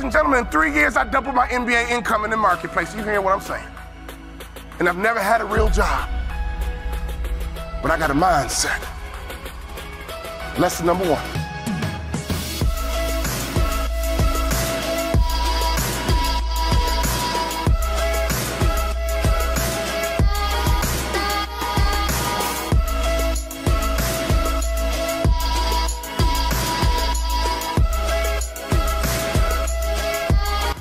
and gentlemen, in 3 years, I doubled my NBA income in the marketplace. You hear what I'm saying? And I've never had a real job. But I got a mindset. Lesson number 1.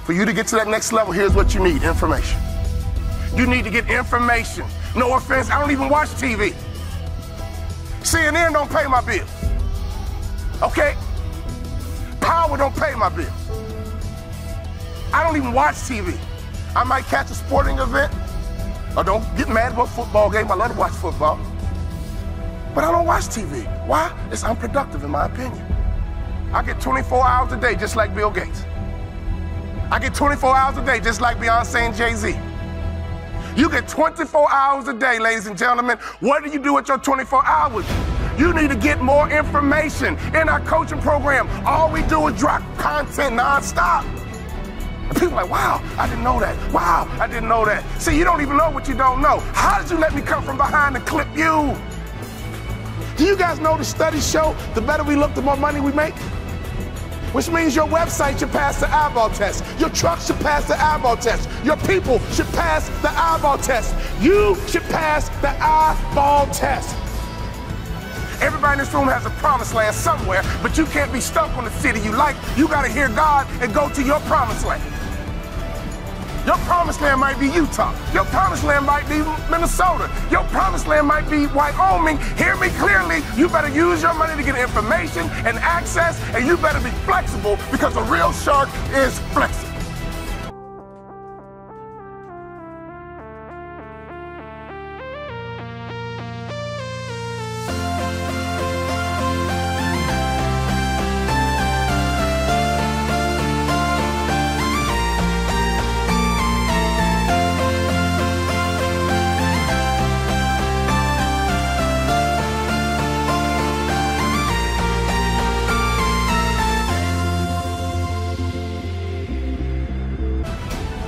For you to get to that next level, here's what you need: information. You need to get information. No offense, I don't even watch TV. CNN don't pay my bills. Okay? Power don't pay my bills. I don't even watch TV. I might catch a sporting event, or don't get mad about a football game. I love to watch football. But I don't watch TV. Why? It's unproductive in my opinion. I get 24 hours a day just like Bill Gates. I get 24 hours a day just like Beyonce and Jay-Z. You get 24 hours a day, ladies and gentlemen. What do you do with your 24 hours? You need to get more information. In our coaching program, all we do is drop content nonstop. And people are like, wow, I didn't know that. Wow, I didn't know that. See, you don't even know what you don't know. How did you let me come from behind and clip you? Do you guys know the studies show the better we look, the more money we make? Which means your website should pass the eyeball test. Your truck should pass the eyeball test. Your people should pass the eyeball test. You should pass the eyeball test. Everybody in this room has a promised land somewhere, but you can't be stuck on the city you like. You gotta hear God and go to your promised land. Your promised land might be Utah. Your promised land might be Minnesota. Your promised land might be Wyoming. Hear me clearly. You better use your money to get information and access, and you better be flexible, because a real shark is flexible.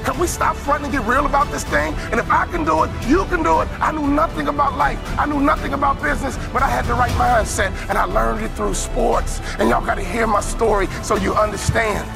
Can we stop fronting and get real about this thing? And if I can do it, you can do it. I knew nothing about life. I knew nothing about business, but I had the right mindset, and I learned it through sports. And y'all got to hear my story so you understand.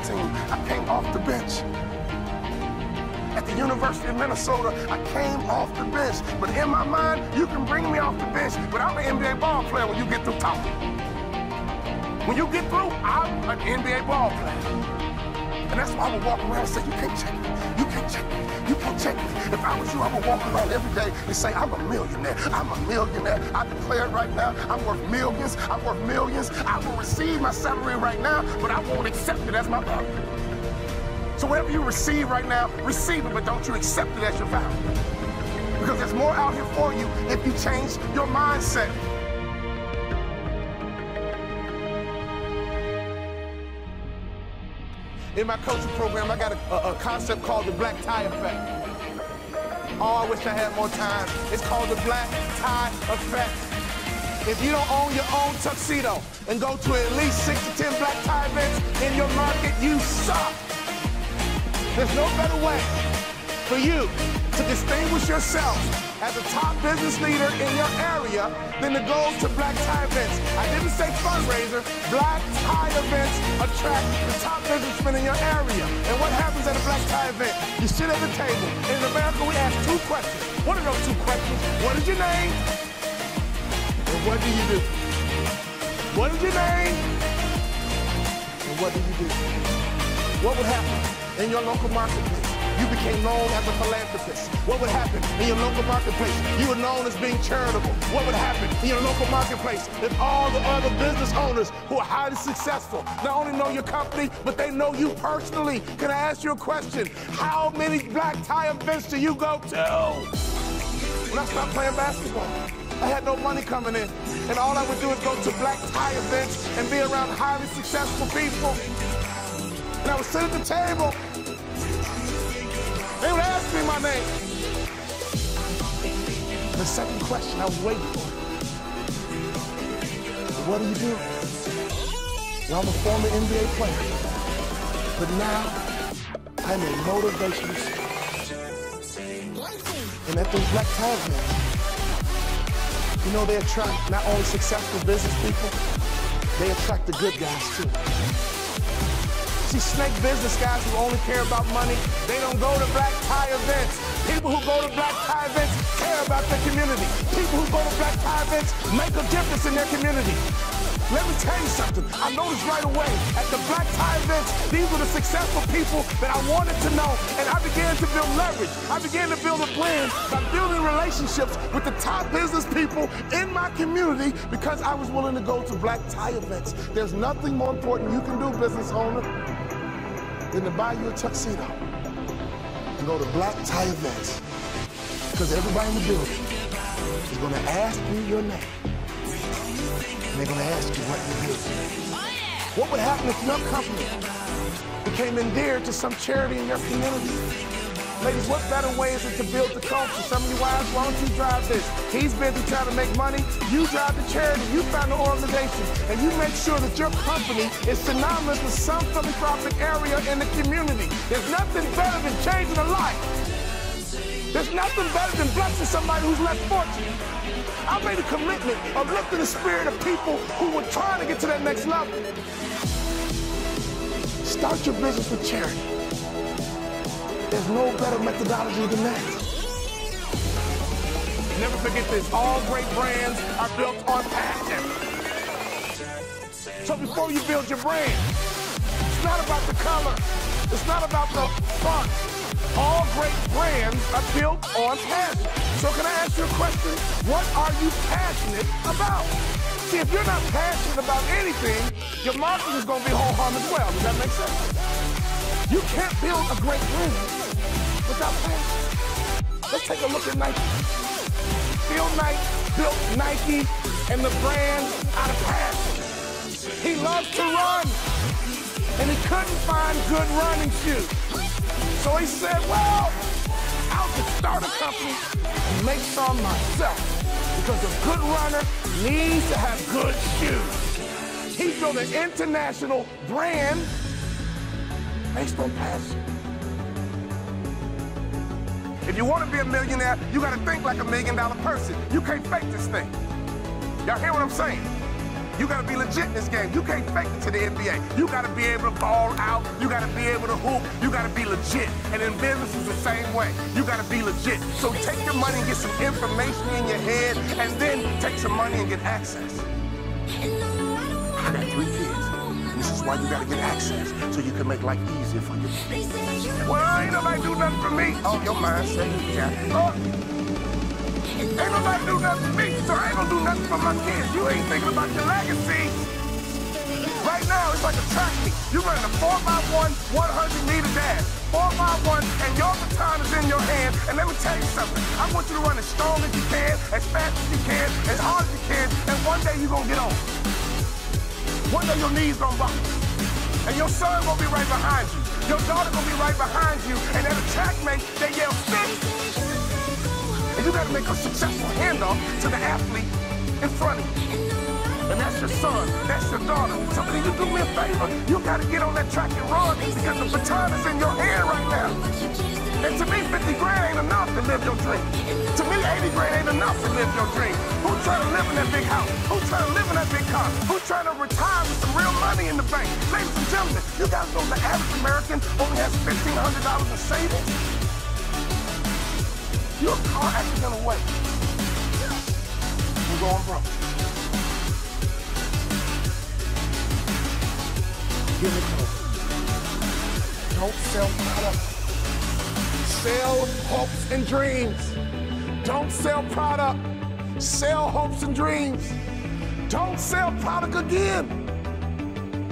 team. I came off the bench. At the University of Minnesota, I came off the bench. But in my mind, you can bring me off the bench, but I'm an NBA ball player when you get through talking. When you get through, I'm an NBA ball player. And that's why I would walk around and say, you can't check me. You can't check me. You can't check me. If I was you, I would walk around every day and say, I'm a millionaire. I'm a millionaire. I declare it right now. I'm worth millions. I'm worth millions. I will receive my salary right now, but I won't accept it as my value. So whatever you receive right now, receive it, but don't you accept it as your value. Because there's more out here for you if you change your mindset. In my coaching program, I got a concept called the black tie effect. Oh, I wish I had more time. It's called the black tie effect. If you don't own your own tuxedo and go to at least 6 to 10 black tie events in your market, you suck. There's no better way for you to distinguish yourself as a top business leader in your area than to go to black tie events. I didn't say fundraiser. Black tie events attract the top businessmen in your area. And what happens at a black tie event? You sit at the table. In America, we ask 2 questions. What are those 2 questions? What is your name? And what do you do? What is your name? And what do you do? What would happen in your local marketplace? You became known as a philanthropist. What would happen in your local marketplace? You were known as being charitable. What would happen in your local marketplace if all the other business owners who are highly successful not only know your company, but they know you personally? Can I ask you a question? How many black tie events do you go to? When I stopped playing basketball, I had no money coming in, and all I would do is go to black tie events and be around highly successful people. And I would sit at the table. They would ask me my name. The second question I was waiting for. What do you do? Well, I'm a former NBA player, but now I'm a motivational speaker. And at those black tie events, you know, they attract not only successful business people, they attract the good guys too. See, snake business guys who only care about money, they don't go to black tie events. People who go to black tie events care about their community. People who go to black tie events make a difference in their community. Let me tell you something. I noticed right away at the black tie events, these were the successful people that I wanted to know, and I began to build leverage. I began to build a plan by building relationships with the top business people in my community because I was willing to go to black tie events. There's nothing more important you can do, business owner, than to buy you a tuxedo and go to black tie events, because everybody in the building is going to ask you your name, and they're going to ask you what you do. What would happen if your company became endeared to some charity in your community? Ladies, what better way is it to build the culture? Some of you wives, why don't you drive this? He's busy trying to make money. You drive the charity. You find the organization. And you make sure that your company is synonymous with some philanthropic area in the community. There's nothing better than changing a life. There's nothing better than blessing somebody who's less fortunate. I made a commitment of lifting the spirit of people who were trying to get to that next level. Start your business with charity. There's no better methodology than that. Never forget this, all great brands are built on passion. So before you build your brand, it's not about the color, it's not about the font. All great brands are built on passion. So can I ask you a question? What are you passionate about? See, if you're not passionate about anything, your marketing is going to be ho-hum as well. Does that make sense? You can't build a great brand without passion. Let's take a look at Nike. Phil Knight built Nike and the brand out of passion. He loves to run, and he couldn't find good running shoes. So he said, well, I'll just start a company and make some myself, because a good runner needs to have good shoes. He built an international brand based on passion. If you want to be a millionaire, you got to think like $1 million person. You can't fake this thing. Y'all hear what I'm saying? You gotta be legit in this game. You can't fake it to the NBA. You gotta be able to ball out. You gotta be able to hoop. You gotta be legit. And in business is the same way. You gotta be legit. So take your money and get some information in your head, and then take some money and get access. I got 3 kids. And this is why you gotta get access, so you can make life easier for you. Well, ain't nobody do nothing for me. Oh, your mind said you got. Oh. Ain't nobody do nothing for me, so I ain't gonna do nothing for my kids. You ain't thinking about your legacy. Right now, it's like a track meet. You running a 4x1, 100-meter dash. 4x1, and your baton is in your hand. And let me tell you something. I want you to run as strong as you can, as fast as you can, as hard as you can, and one day you're gonna get on. One day your knees gonna buckle. And your son gonna be right behind you. Your daughter gonna be right behind you. And at a track meet, they yell, "Stick!" And you gotta make a successful handoff to the athlete in front of you. And that's your son, that's your daughter. So can you do me a favor? You gotta get on that track and run, because the baton is in your hand right now. And to me, 50 grand ain't enough to live your dream. To me, 80 grand ain't enough to live your dream. Who's trying to live in that big house? Who's trying to live in that big car? Who's trying to retire with some real money in the bank? Ladies and gentlemen, you guys know the average American only has $1,500 in savings? You're a car accident away. You're going broke. Give me close. Don't sell product. Sell hopes and dreams. Don't sell product. Sell hopes and dreams. Don't sell product again.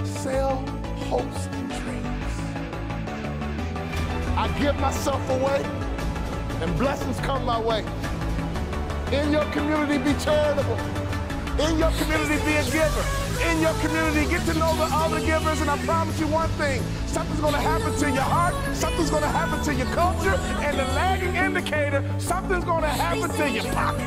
Sell hopes and dreams. I give myself away, and blessings come my way. In your community, be charitable. In your community, be a giver. In your community, get to know the other givers, and I promise you one thing. Something's gonna happen to your heart, something's gonna happen to your culture, and the lagging indicator, something's gonna happen to your pocket.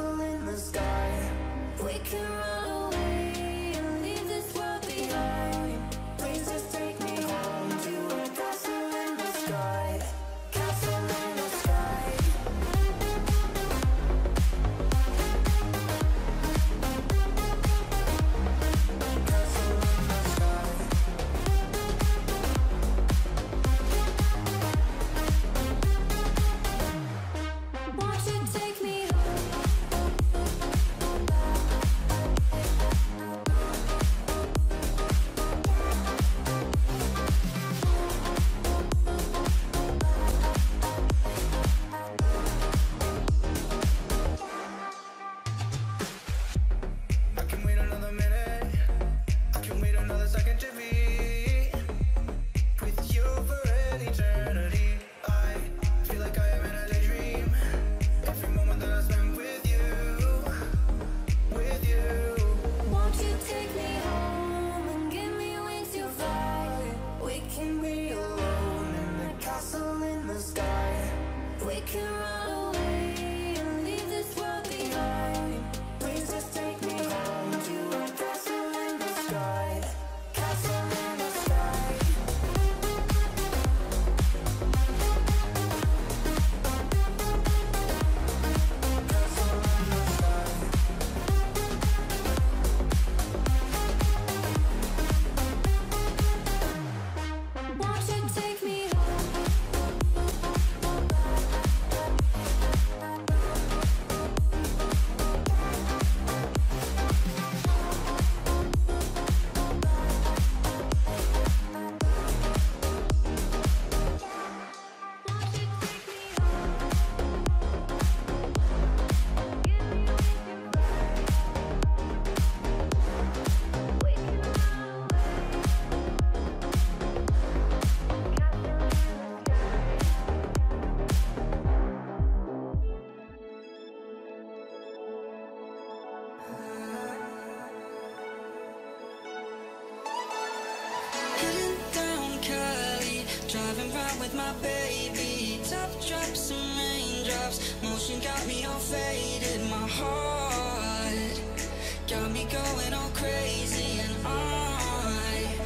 castle in the sky. We can run away and leave this world behind. Please just take me home to a castle in the sky. Castle in the sky. Castle in the sky. Won't you take me I can wait another minute. I can wait another second to be with you for an eternity. I feel like I am in a daydream. Every moment that I spend with you, with you. Won't you take me home and give me wings to fly? We can be alone in the castle in the sky. We can run away and leave this world behind. Please just take me home to a castle in the sky. Castle in the sky. Castle in the sky. Won't you take me Heading down Cali, driving round with my baby. Top drops and raindrops, motion got me all faded. My heart got me going all crazy, and I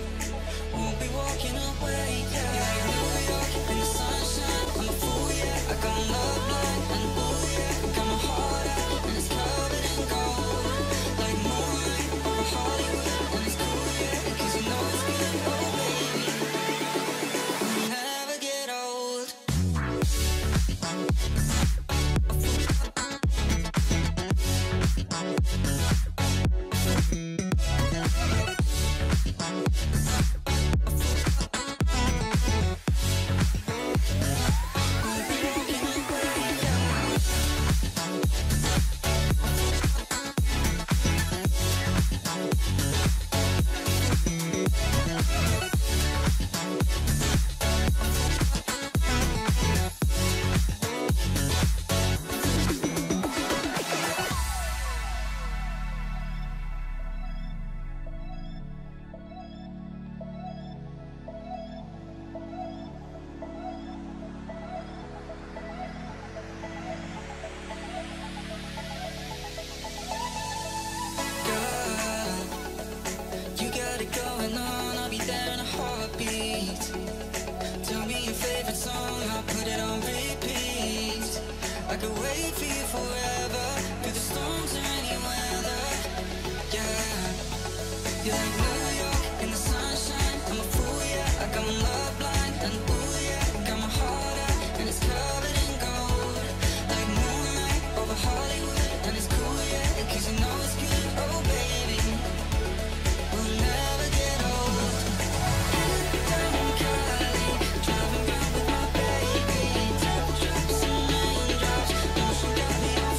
won't be walking away. Yeah, New York in the sunshine, I'm a fool, yeah. I got love blind, and ooh yeah, got my heart out and it's covered in gold, like moonlight over Hollywood, and it's cool, yeah, 'cause you know it's good, oh baby, we'll never get old. You got it going on, I'll be there in a heartbeat. Tell me your favorite song, I'll put it on repeat. I could wait for you forever, through the storms or any weather. Yeah, you're like New York in the sunshine, I'm a fool, yeah. I got my love blind, and ooh yeah, got my heart out and it's covered in gold, like moonlight over Hollywood, and it's cool, yeah, 'cause you know it's good, oh baby, we'll never get old. Down Cali, driving round with my baby. Top drops and raindrops, motion got me all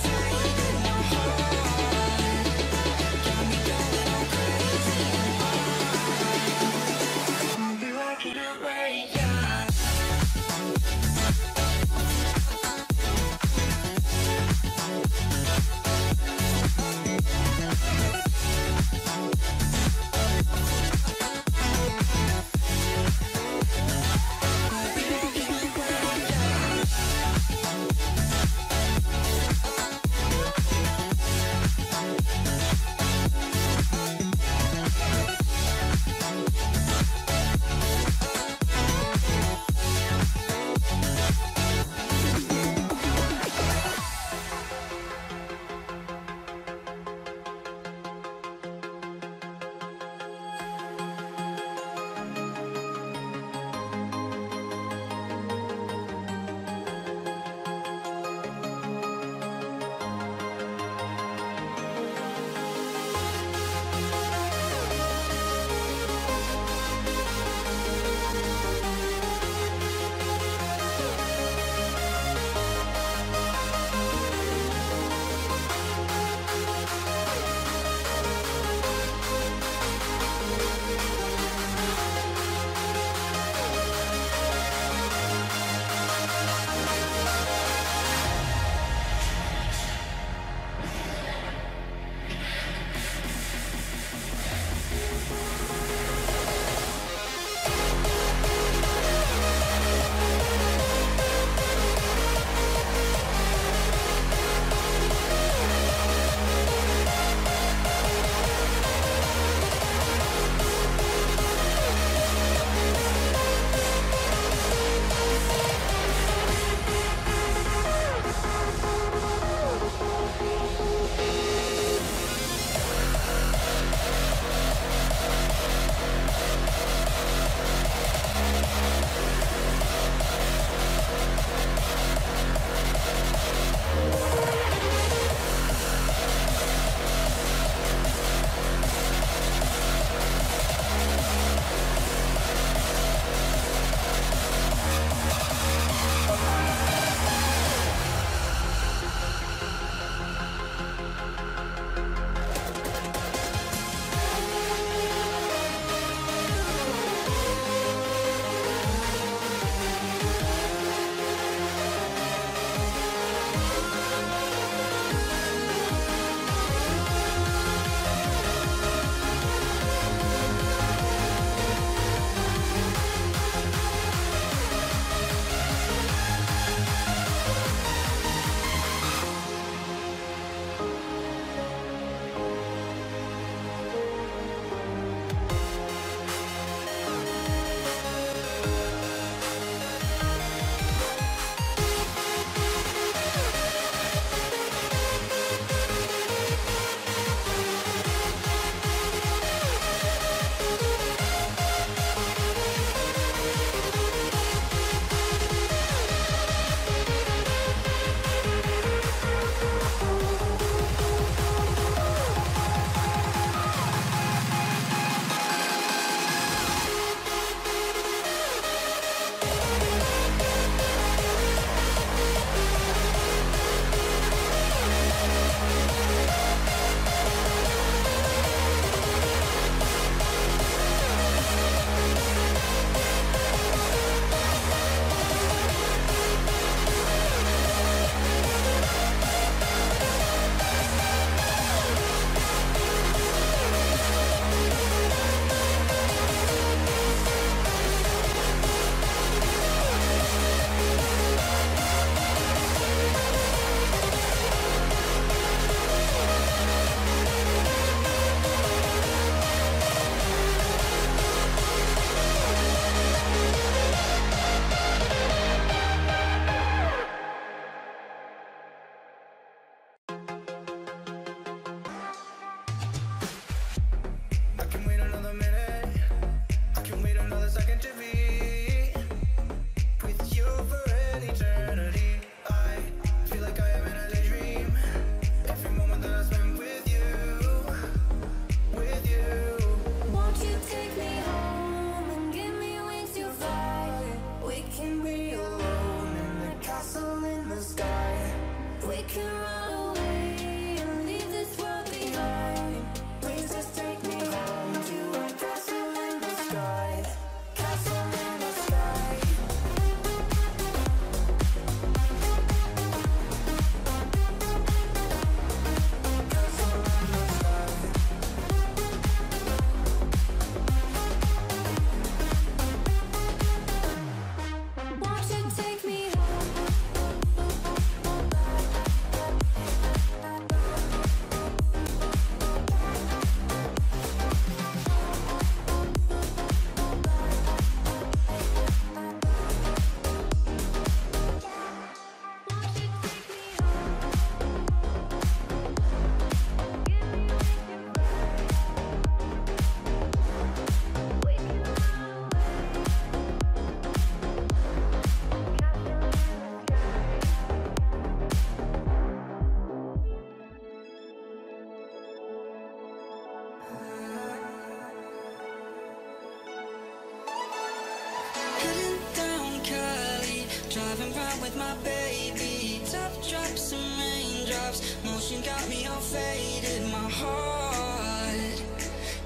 with my baby. Top drops and raindrops, motion got me all faded. My heart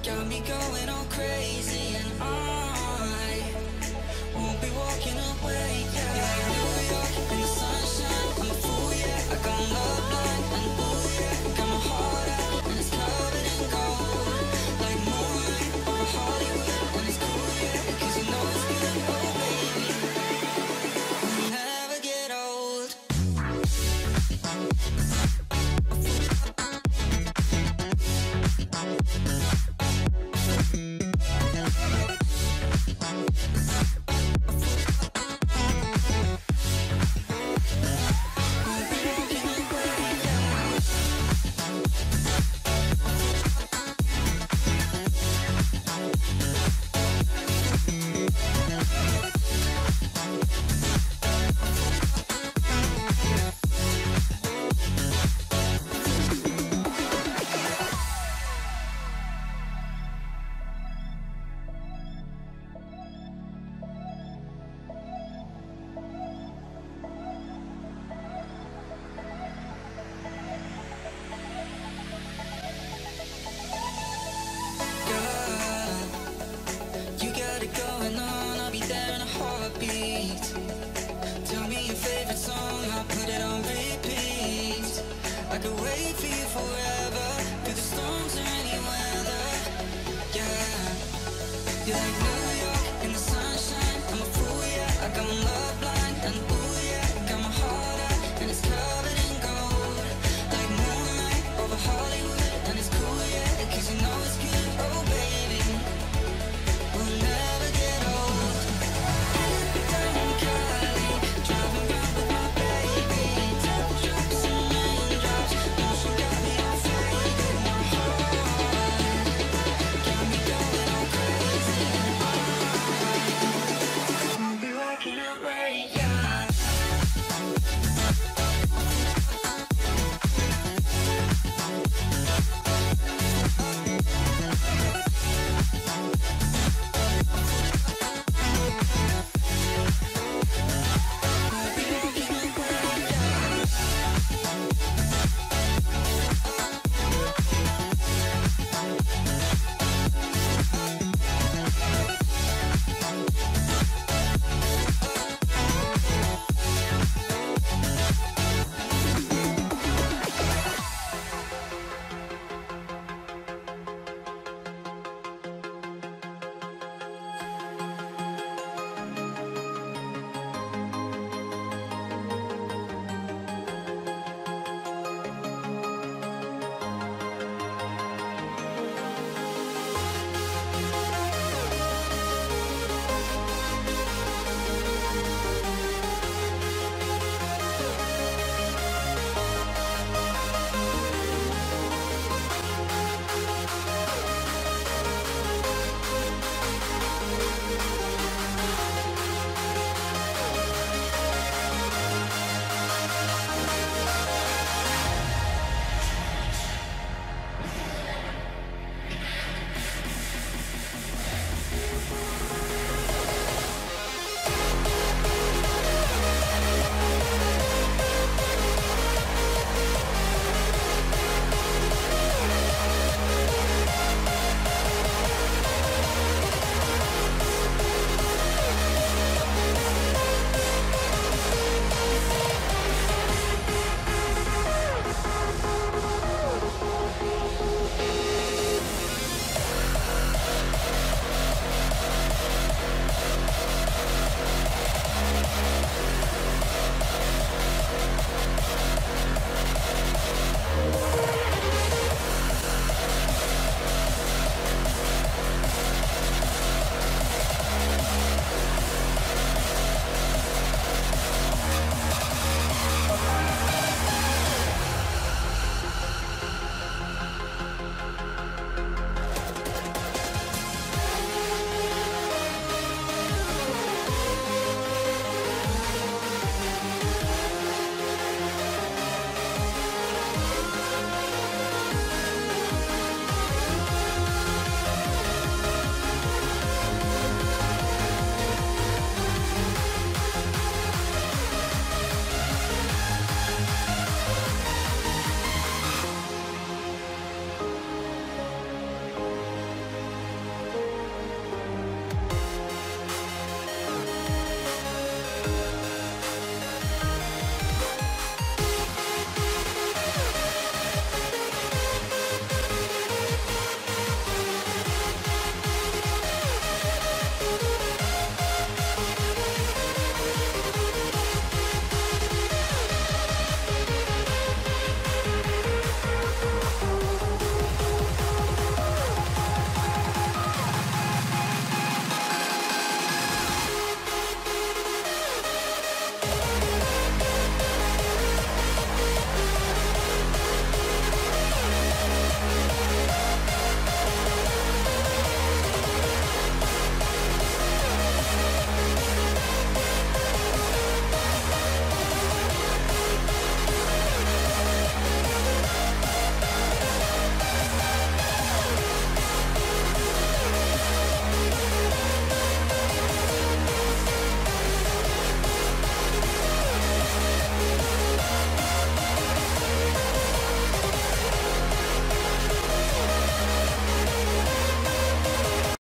got me going all crazy, and I won't be walking away. Yeah, like New York in the sunshine, I'm a fool, yeah. I got love blind and ooh, yeah. Got my heart out and it's covered in gold, like moonlight over Hollywood, and it's cool, yeah, 'cause you know it's good, oh baby. We'll never get old. You got it going on, I'll be there in a heartbeat. Tell me your favorite song, I'll put it on repeat. I could wait for you forever, through the storms or any weather. Yeah, you're like New York in the sunshine, I'm a fool, yeah. I got love